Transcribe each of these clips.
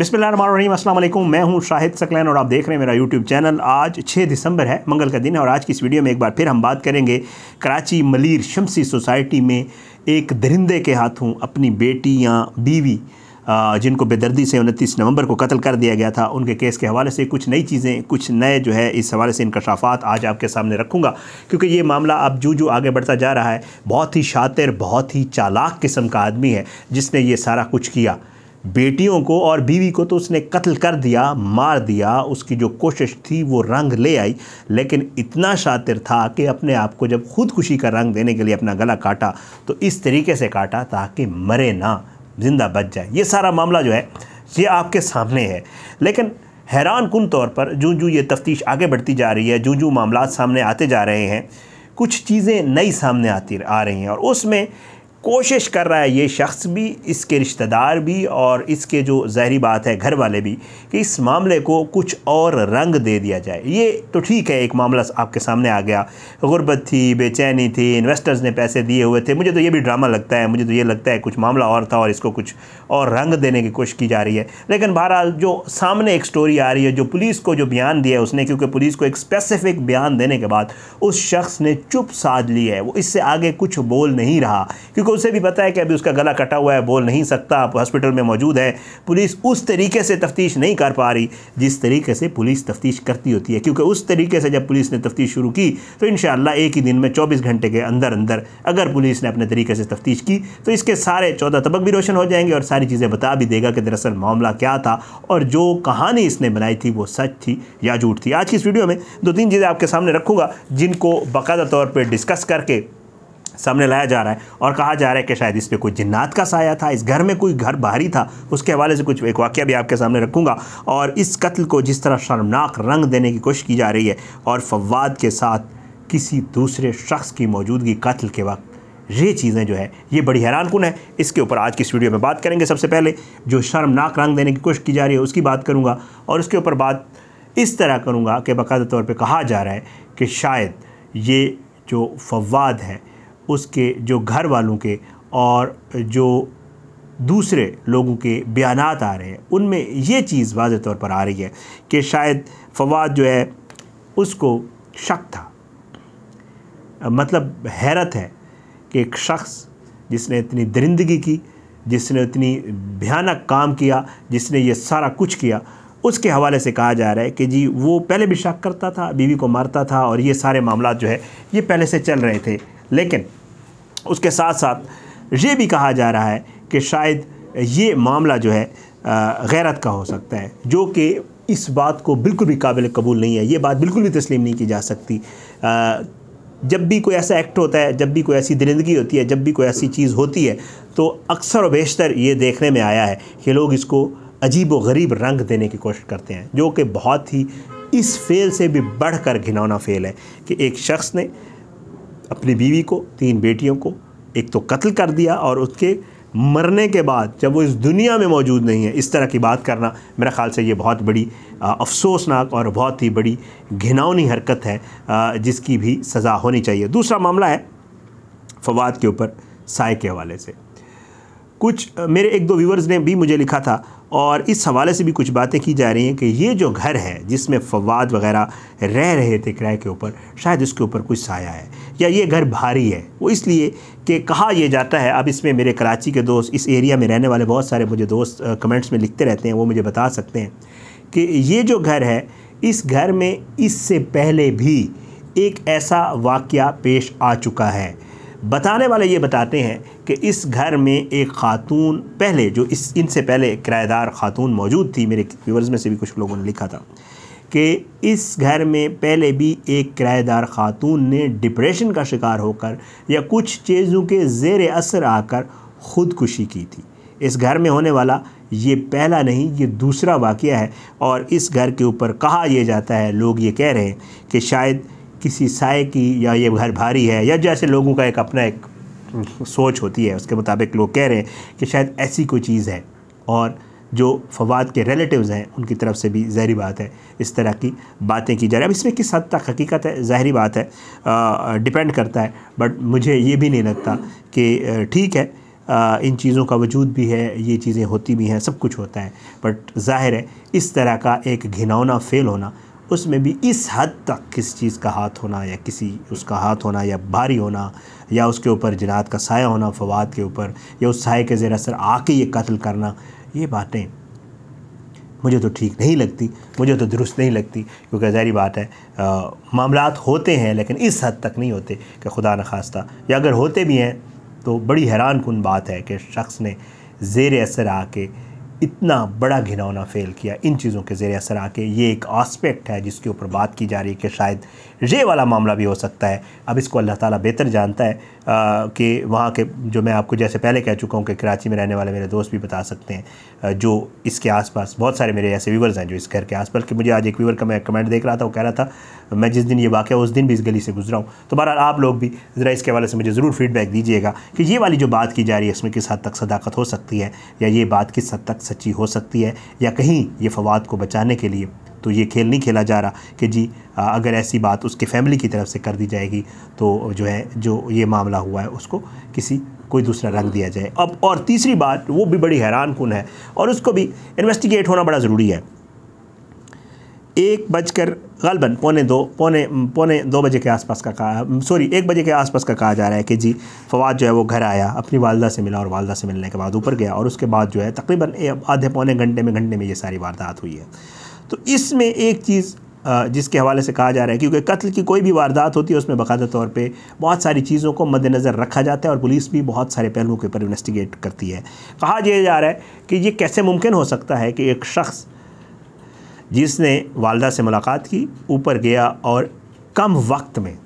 बिस्मिल्लाहिर्रहमानिर्रहीम, अस्सलाम वालेकुम। मैं हूं शाहिद सकलैन और आप देख रहे हैं मेरा यूट्यूब चैनल। आज 6 दिसंबर है, मंगल का दिन है और आज की इस वीडियो में एक बार फिर हम बात करेंगे कराची मलीर शमसी सोसाइटी में एक दरिंदे के हाथों अपनी बेटी या बीवी जिनको बेदर्दी से 29 नवंबर को कत्ल कर दिया गया था, उनके केस के हवाले से कुछ नई चीज़ें, कुछ नए जो है इस हवाले से इंकशाफात आज आपके सामने रखूँगा, क्योंकि ये मामला अब जो आगे बढ़ता जा रहा है, बहुत ही शातिर, बहुत ही चालाक किस्म का आदमी है जिसने ये सारा कुछ किया। बेटियों को और बीवी को तो उसने कत्ल कर दिया, मार दिया। उसकी जो कोशिश थी वो रंग ले आई, लेकिन इतना शातिर था कि अपने आप को जब खुदकुशी का रंग देने के लिए अपना गला काटा तो इस तरीके से काटा ताकि मरे ना, ज़िंदा बच जाए। ये सारा मामला जो है ये आपके सामने है, लेकिन हैरान कुन तौर पर जो ये तफ्तीश आगे बढ़ती जा रही है, जो मामला सामने आते जा रहे हैं, कुछ चीज़ें नई सामने आ रही हैं और उसमें कोशिश कर रहा है ये शख्स भी, इसके रिश्तेदार भी और इसके जो ज़ाहिरी बात है घर वाले भी, कि इस मामले को कुछ और रंग दे दिया जाए। ये तो ठीक है, एक मामला आपके सामने आ गया, गुर्बत थी, बेचैनी थी, इन्वेस्टर्स ने पैसे दिए हुए थे। मुझे तो ये भी ड्रामा लगता है, मुझे तो ये लगता है कुछ मामला और था और इसको कुछ और रंग देने की कोशिश की जा रही है। लेकिन बहरहाल जो सामने एक स्टोरी आ रही है, जो पुलिस को जो बयान दिया है उसने, क्योंकि पुलिस को एक स्पेसिफिक बयान देने के बाद उस शख्स ने चुप साध ली है, वो इससे आगे कुछ बोल नहीं रहा, क्योंकि उसे भी पता है कि अभी उसका गला कटा हुआ है, बोल नहीं सकता, हॉस्पिटल में मौजूद है। पुलिस उस तरीके से तफ्तीश नहीं कर पा रही जिस तरीके से पुलिस तफ्तीश करती होती है, क्योंकि उस तरीके से जब पुलिस ने तफ्तीश शुरू की तो इंशाअल्लाह एक ही दिन में 24 घंटे के अंदर अंदर अगर पुलिस ने अपने तरीके से तफ्तीश की तो इसके सारे 14 तबक भी रोशन हो जाएंगे और सारी चीज़ें बता भी देगा कि दरअसल मामला क्या था और जो कहानी इसने बनाई थी वो सच थी या झूठ थी। आज की इस वीडियो में 2-3 चीज़ें आपके सामने रखूँगा जिनको बाकायदा तौर पर डिस्कस करके सामने लाया जा रहा है और कहा जा रहा है कि शायद इस पे कोई जिन्नात का साया था, इस घर में कोई घर बाहरी था, उसके हवाले से कुछ एक वाक़या भी आपके सामने रखूँगा। और इस कत्ल को जिस तरह शर्मनाक रंग देने की कोशिश की जा रही है और फवाद के साथ किसी दूसरे शख्स की मौजूदगी कत्ल के वक्त, ये चीज़ें जो है ये बड़ी हैरानकुन है। इसके ऊपर आज की इस वीडियो में बात करेंगे। सबसे पहले जो शर्मनाक रंग देने की कोशिश की जा रही है उसकी बात करूँगा और उसके ऊपर बात इस तरह करूँगा कि बाकायदा तौर पर कहा जा रहा है कि शायद ये जो फवाद है उसके जो घर वालों के और जो दूसरे लोगों के बयानात आ रहे हैं उनमें ये चीज़ वाज़ेह तौर पर आ रही है कि शायद फवाद जो है उसको शक था, मतलब हैरत है कि एक शख्स जिसने इतनी दरिंदगी की, जिसने इतनी भयानक काम किया, जिसने ये सारा कुछ किया, उसके हवाले से कहा जा रहा है कि जी वो पहले भी शक करता था, बीवी को मारता था और ये सारे मामला जो है ये पहले से चल रहे थे। लेकिन उसके साथ साथ ये भी कहा जा रहा है कि शायद ये मामला जो है गैरत का हो सकता है, जो कि इस बात को बिल्कुल भी काबिल कबूल नहीं है। ये बात बिल्कुल भी तस्लीम नहीं की जा सकती। जब भी कोई ऐसा एक्ट होता है, जब भी कोई ऐसी दरिंदगी होती है, जब भी कोई ऐसी चीज़ होती है, तो अक्सर और बेशतर ये देखने में आया है कि लोग इसको अजीब व गरीब रंग देने की कोशिश करते हैं, जो कि बहुत ही इस फेल से भी बढ़कर घिनौना फेल है कि एक शख्स ने अपनी बीवी को, 3 बेटियों को एक तो कत्ल कर दिया और उसके मरने के बाद जब वो इस दुनिया में मौजूद नहीं है, इस तरह की बात करना मेरा ख़्याल से ये बहुत बड़ी अफसोसनाक और बहुत ही बड़ी घिनौनी हरकत है, जिसकी भी सज़ा होनी चाहिए। दूसरा मामला है फवाद के ऊपर साए के हवाले से। कुछ मेरे 1-2 व्यूवर्स ने भी मुझे लिखा था और इस हवाले से भी कुछ बातें की जा रही हैं कि ये जो घर है जिसमें फवाद वगैरह रह रहे थे किराए के ऊपर, शायद इसके ऊपर कुछ साया है या ये घर भारी है। वो इसलिए कि कहा यह जाता है, अब इसमें मेरे कराची के दोस्त, इस एरिया में रहने वाले बहुत सारे मुझे दोस्त कमेंट्स में लिखते रहते हैं, वो मुझे बता सकते हैं कि ये जो घर है, इस घर में इससे पहले भी एक ऐसा वाक़या पेश आ चुका है। बताने वाले ये बताते हैं कि इस घर में एक ख़ातून पहले, जो इनसे पहले किराएदार ख़ातून मौजूद थी, मेरे व्यूअर्स में से भी कुछ लोगों ने लिखा था कि इस घर में पहले भी एक किराएदार ख़ातून ने डिप्रेशन का शिकार होकर या कुछ चीज़ों के ज़ेर असर आकर ख़ुदकुशी की थी। इस घर में होने वाला ये पहला नहीं, ये दूसरा वाक़या है और इस घर के ऊपर कहा यह जाता है, लोग ये कह रहे हैं कि शायद किसी साए की, या ये घर भारी है, या जैसे लोगों का एक अपना एक सोच होती है उसके मुताबिक लोग कह रहे हैं कि शायद ऐसी कोई चीज़ है। और जो फवाद के रिलेटिव्स हैं उनकी तरफ से भी ज़ाहिरी बात है इस तरह की बातें की जा रही है। अब इसमें किस हद तक हकीकत है, ज़ाहिरी बात है, डिपेंड करता है, बट मुझे ये भी नहीं लगता कि ठीक है इन चीज़ों का वजूद भी है, ये चीज़ें होती भी हैं, सब कुछ होता है। बट ज़ाहिर है इस तरह का एक घिनौना फ़ेल होना, उसमें भी इस हद तक किसी चीज़ का हाथ होना या किसी उसका हाथ होना या भारी होना या उसके ऊपर जिनात का साया होना फवाद के ऊपर या उस साये के ज़ेर असर आके ये कत्ल करना, ये बातें मुझे तो ठीक नहीं लगती, मुझे तो दुरुस्त नहीं लगती। क्योंकि ज़ाहिर बात है मामलात होते हैं लेकिन इस हद तक नहीं होते कि खुदा न खास्ता, या अगर होते भी हैं तो बड़ी हैरान कुन बात है कि शख्स ने ज़ेर असर आके इतना बड़ा घिनौना फ़ेल किया। इन चीज़ों के ज़ेर असर आके ये एक आस्पेक्ट है जिसके ऊपर बात की जा रही है कि शायद ये वाला मामला भी हो सकता है। अब इसको अल्लाह ताला बेहतर जानता है कि वहाँ के जो मैं आपको जैसे पहले कह चुका हूँ कि कराची में रहने वाले मेरे दोस्त भी बता सकते हैं, जो इसके आसपास बहुत सारे मेरे ऐसे व्यूवर्स हैं जो इस घर के आस, बल्कि मुझे आज एक व्यूवर का मैं कमेंट देख रहा था, वो कह रहा था मैं जिस दिन ये वाक़या उस दिन भी इस गली से गुजरा हूँ। तो बहरहाल आप लोग भी ज़रा इसके हवाले से मुझे ज़रूर फीडबैक दीजिएगा कि ये वाली जो बात की जा रही है इसमें किस हद तक सदाकत हो सकती है या ये बात किस हद तक सच्ची हो सकती है, या कहीं ये फवाद को बचाने के लिए तो ये खेल नहीं खेला जा रहा कि जी अगर ऐसी बात उसके फैमिली की तरफ से कर दी जाएगी तो जो है जो ये मामला हुआ है उसको किसी कोई दूसरा रंग दिया जाए। अब और तीसरी बात वो भी बड़ी हैरान कुन है और उसको भी इन्वेस्टिगेट होना बड़ा ज़रूरी है। 1 बजे के आसपास का कहा 1 बजे के आसपास का कहा जा रहा है कि जी फवाद जो है वो घर आया, अपनी वालदा से मिला और वालदा से मिलने के बाद ऊपर गया और उसके बाद जो है तकरीबन आधे पौने घंटे में ये सारी वारदात हुई है। तो इसमें एक चीज़ जिसके हवाले से कहा जा रहा है, क्योंकि कत्ल की कोई भी वारदात होती है उसमें बाकायदा तौर पे बहुत सारी चीज़ों को मद्देनज़र रखा जाता है और पुलिस भी बहुत सारे पहलुओं के ऊपर इन्वेस्टिगेट करती है। कहा यह जा रहा है कि ये कैसे मुमकिन हो सकता है कि एक शख्स जिसने वालदा से मुलाकात की, ऊपर गया और कम वक्त में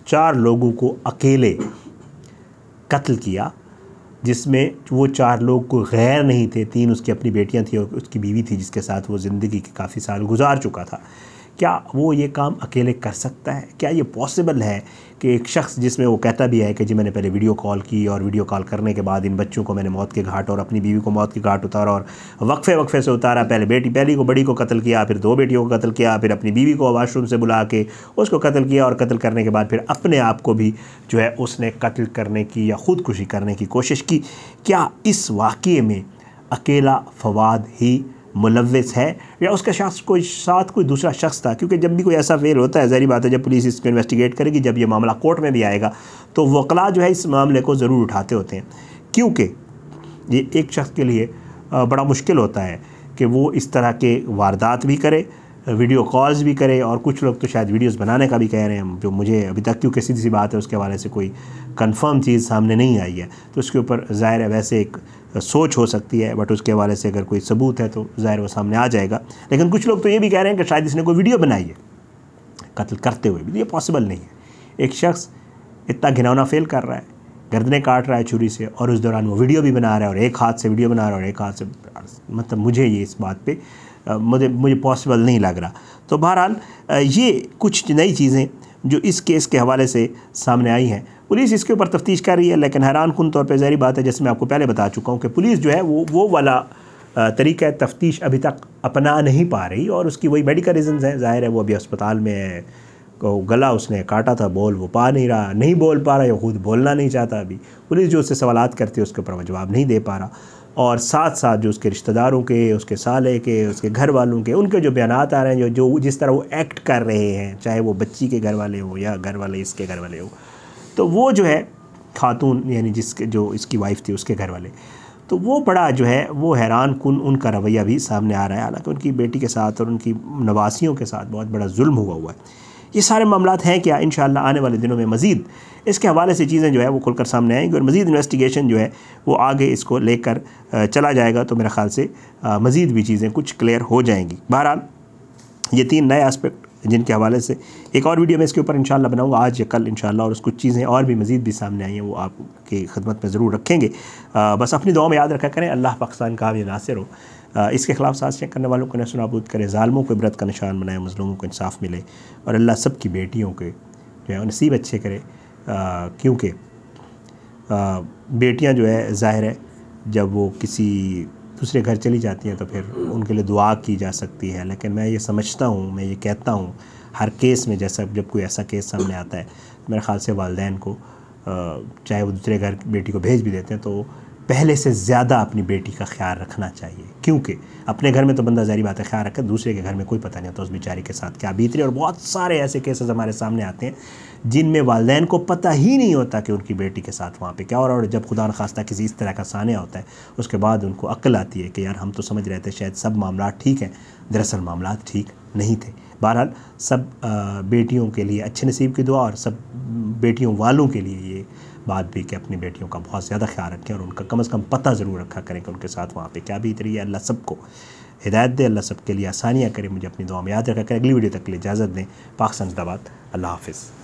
4 लोगों को अकेले कत्ल किया, जिसमें वो 4 लोग कोई गैर नहीं थे, 3 उसकी अपनी बेटियां थी और उसकी बीवी थी जिसके साथ वो ज़िंदगी के काफ़ी साल गुजार चुका था। क्या वो ये काम अकेले कर सकता है? क्या ये पॉसिबल है कि एक शख्स जिसमें वो कहता भी है कि जी मैंने पहले वीडियो कॉल की और वीडियो कॉल करने के बाद इन बच्चों को मैंने मौत के घाट और अपनी बीवी को मौत के घाट उतारा और वक्फे से उतारा, पहले बड़ी को कत्ल किया, फिर 2 बेटियों को कत्ल किया, फिर अपनी बीवी को वाशरूम से बुला के उसको कत्ल किया और कत्ल करने के बाद फिर अपने आप को भी जो है उसने कत्ल करने की या ख़ुदकुशी करने की कोशिश की। क्या इस वाक़ये में अकेला फवाद ही मुलव्विस है या उसके साथ कोई दूसरा शख्स था? क्योंकि जब भी कोई ऐसा फेल होता है, ज़ाहिर बात है जब पुलिस इसको इन्वेस्टिगेट करेगी, जब ये मामला कोर्ट में भी आएगा तो वकला जो है इस मामले को ज़रूर उठाते होते हैं, क्योंकि ये एक शख्स के लिए बड़ा मुश्किल होता है कि वो इस तरह के वारदात भी करे, वीडियो कॉल्स भी करे, और कुछ लोग तो शायद वीडियोस बनाने का भी कह रहे हैं, जो मुझे अभी तक क्योंकि सीधी सी बात है उसके हवाले से कोई कंफर्म चीज़ सामने नहीं आई है, तो उसके ऊपर ज़ाहिर है वैसे एक सोच हो सकती है, बट उसके हवाले से अगर कोई सबूत है तो ज़ाहिर वो सामने आ जाएगा। लेकिन कुछ लोग तो ये भी कह रहे हैं कि शायद इसने कोई वीडियो बनाई है कत्ल करते हुए भी। ये पॉसिबल नहीं है। एक शख्स इतना घिनौना फेल कर रहा है, गर्दनें काट रहा है छुरी से, और उस दौरान वो वीडियो भी बना रहा है और एक हाथ से वीडियो बना रहा है और एक हाथ से, मतलब मुझे ये इस बात पे मुझे पॉसिबल नहीं लग रहा। तो बहरहाल ये कुछ नई चीज़ें जो इस केस के हवाले से सामने आई हैं, पुलिस इसके ऊपर तफ्तीश कर रही है। लेकिन हैरान कुन तौर पे ज़ाहिर बात है, जैसे मैं आपको पहले बता चुका हूँ कि पुलिस जो है वो वाला तरीका तफ्तीश अभी तक अपना नहीं पा रही, और उसकी वही मेडिकल रीज़न्स हैं। ज़ाहिर है वो अभी अस्पताल में है, गला उसने काटा था, बोल वो पा नहीं रहा, नहीं बोल पा रहा या खुद बोलना नहीं चाहता। अभी पुलिस जो उससे सवालात करती है उसके ऊपर वो जवाब नहीं दे पा रहा, और साथ साथ जो उसके रिश्तेदारों के, उसके साले के, उसके घर वालों के, उनके जो बयानात आ रहे हैं, जो जिस तरह वो एक्ट कर रहे हैं, चाहे वो बच्ची के घर वाले हो या घर वाले इसके घर वाले हो, तो वो जो है खातून यानी जिसके जो इसकी वाइफ थी उसके घर वाले, तो वो बड़ा जो है वो हैरान कुन उनका रवैया भी सामने आ रहा है। हालांकि उनकी बेटी के साथ और उनकी नवासियों के साथ बहुत बड़ा जुल्म हुआ है। ये सारे मामलात हैं क्या, इंशाअल्लाह आने वाले दिनों में मज़ीद इसके हवाले से चीज़ें जो है वो खुलकर सामने आएंगी और मज़ीद इन्वेस्टिगेशन जो है वो आगे इसको लेकर चला जाएगा, तो मेरे ख़्याल से मज़ीद भी चीज़ें कुछ क्लियर हो जाएंगी। बहरहाल ये 3 नए एस्पेक्ट जिनके हवाले से एक और वीडियो में इसके ऊपर इंशाअल्लाह बनाऊंगा आज या कल इंशाअल्लाह, और कुछ चीज़ें और भी मज़ीद भी सामने आई हैं वो आपकी खिदमत में ज़रूर रखेंगे। बस अपनी दुआ में याद रखा करें, अल्लाह पाकिस्तान का भी नासिर हो, इसके ख़िलाफ़ साजिशें करने वालों को नस्ल नाबूद करे, ज़ालिमों को इबरत का निशान बनाए, मज़लूमों को इंसाफ मिले, और अल्लाह सब की बेटियों के जो है नसीब अच्छे करे। क्योंकि बेटियां जो है ज़ाहिर है जब वो किसी दूसरे घर चली जाती हैं तो फिर उनके लिए दुआ की जा सकती है। लेकिन मैं ये समझता हूँ, मैं ये कहता हूँ, हर केस में जैसा जब कोई ऐसा केस सामने आता है तो मेरे ख़्याल से वालिदैन को चाहे वो दूसरे घर बेटी को भेज भी देते हैं तो पहले से ज़्यादा अपनी बेटी का ख्याल रखना चाहिए, क्योंकि अपने घर में तो बंदा ज़ाहिर बात है ख्याल रखे, दूसरे के घर में कोई पता नहीं होता उस बेचारी के साथ क्या बीत रही है। और बहुत सारे ऐसे केसेस हमारे सामने आते हैं जिनमें वालिदैन को पता ही नहीं होता कि उनकी बेटी के साथ वहाँ पे क्या हो रहा है, और जब खुदा न खास्ता किसी इस तरह का सानिया होता है उसके बाद उनको अक्ल आती है कि यार हम तो समझ रहे थे शायद सब मामला ठीक हैं, दरअसल मामला ठीक नहीं थे। बहरहाल सब बेटियों के लिए अच्छे नसीब की दुआ, और सब बेटियों वालों के लिए ये बात भी कि अपनी बेटियों का बहुत ज़्यादा ख्याल रखें और उनका कम से कम पता ज़रूर रखा करें कि उनके साथ वहाँ पे क्या बीत रही है। अल्लाह सबको हिदायत दे, अल्लाह सबके लिए आसानियाँ करे। मुझे अपनी दुआ में याद रखा करें। अगली वीडियो तक के लिए इजाज़त दें। पाकिस्तान जिंदाबाद। अल्लाह हाफ़िज़।